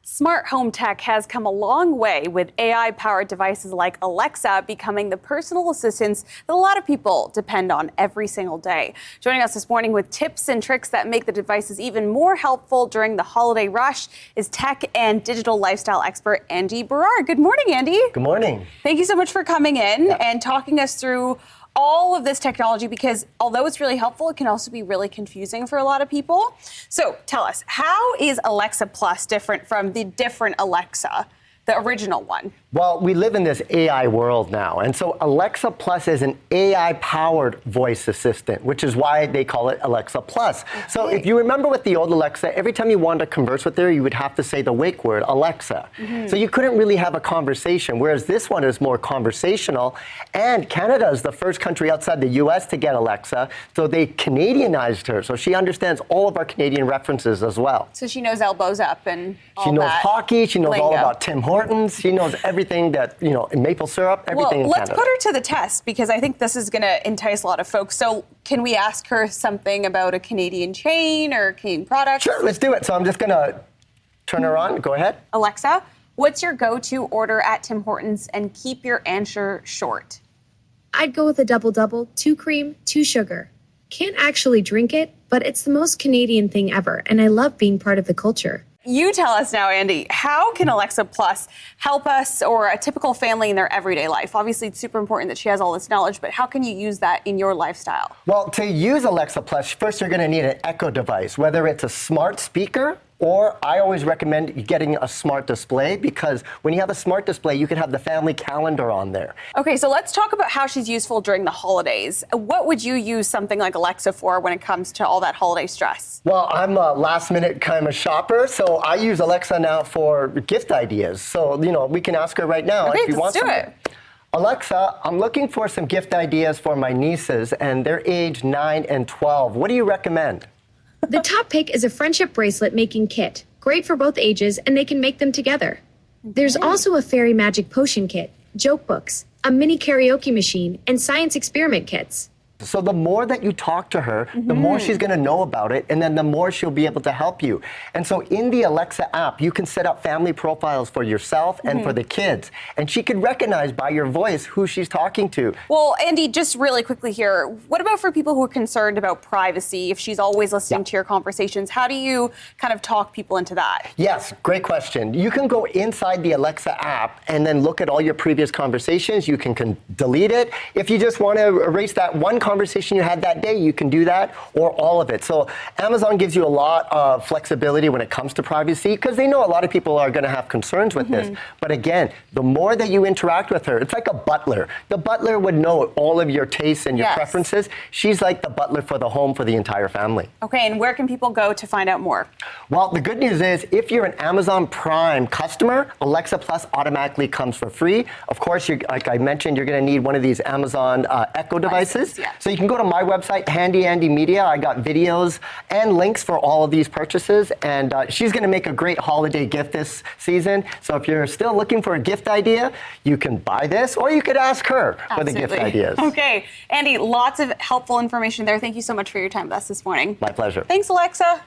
Smart home tech has come a long way, with AI-powered devices like Alexa becoming the personal assistants that a lot of people depend on every single day. Joining us this morning with tips and tricks that make the devices even more helpful during the holiday rush is tech and digital lifestyle expert Andy Baryer. Good morning, Andy. Good morning. Thank you so much for coming in and talking us through all of this technology, because although it's really helpful, it can also be really confusing for a lot of people. So tell us, how is Alexa Plus different from the different Alexa, the original one? Well, we live in this AI world now, and so Alexa Plus is an AI-powered voice assistant, which is why they call it Alexa Plus. Okay. So if you remember with the old Alexa, every time you wanted to converse with her, you would have to say the wake word, Alexa. So you couldn't really have a conversation, whereas this one is more conversational. And Canada is the first country outside the US to get Alexa, so they Canadianized her, so she understands all of our Canadian references as well. So she knows elbows up and all that. She knows hockey, she knows all lingo. about Tim Hortons, she knows everything that, maple syrup, everything in Canada. Let's put her to the test, because I think this is going to entice a lot of folks. So can we ask her something about a Canadian chain or Canadian product? Sure, let's do it. So I'm just going to turn her on. Go ahead. Alexa, what's your go-to order at Tim Hortons, and keep your answer short? I'd go with a double-double, 2 cream, 2 sugar. Can't actually drink it, but it's the most Canadian thing ever, and I love being part of the culture. You tell us now, Andy, how can Alexa Plus help us or a typical family in their everyday life? Obviously, it's super important that she has all this knowledge, but how can you use that in your lifestyle? Well, to use Alexa Plus, first you're going to need an Echo device, whether it's a smart speaker, or I always recommend getting a smart display, because when you have a smart display, you can have the family calendar on there. Okay, so let's talk about how she's useful during the holidays. What would you use something like Alexa for when it comes to all that holiday stress? Well, I'm a last-minute kind of shopper, so I use Alexa now for gift ideas. So, we can ask her right now okay, if you want let's do something. it. Alexa, I'm looking for some gift ideas for my nieces, and they're age 9 and 12. What do you recommend? The top pick is a friendship bracelet making kit. Great for both ages, and they can make them together. There's also a fairy magic potion kit, joke books, a mini karaoke machine, and science experiment kits. So the more that you talk to her, the more she's going to know about it, and then the more she'll be able to help you. And so in the Alexa app, you can set up family profiles for yourself and for the kids. And she could recognize by your voice who she's talking to. Well, Andy, just really quickly here, what about for people who are concerned about privacy? If she's always listening to your conversations, how do you kind of talk people into that? Yes, great question. You can go inside the Alexa app and then look at all your previous conversations. You can delete it. If you just want to erase that one conversation you had that day, you can do that, or all of it. So Amazon gives you a lot of flexibility when it comes to privacy, because they know a lot of people are going to have concerns with this. But again, the more that you interact with her, it's like a butler. The butler would know all of your tastes and your preferences. She's like the butler for the home for the entire family. Okay, and where can people go to find out more? Well, the good news is, if you're an Amazon Prime customer, Alexa Plus automatically comes for free. Of course, like I mentioned, you're going to need one of these Amazon Echo devices. So you can go to my website, Handy Andy Media. I got videos and links for all of these purchases, and she's going to make a great holiday gift this season. So if you're still looking for a gift idea, you can buy this, or you could ask her for the gift ideas. Okay, Andy, lots of helpful information there. Thank you so much for your time with us this morning. My pleasure. Thanks, Alexa.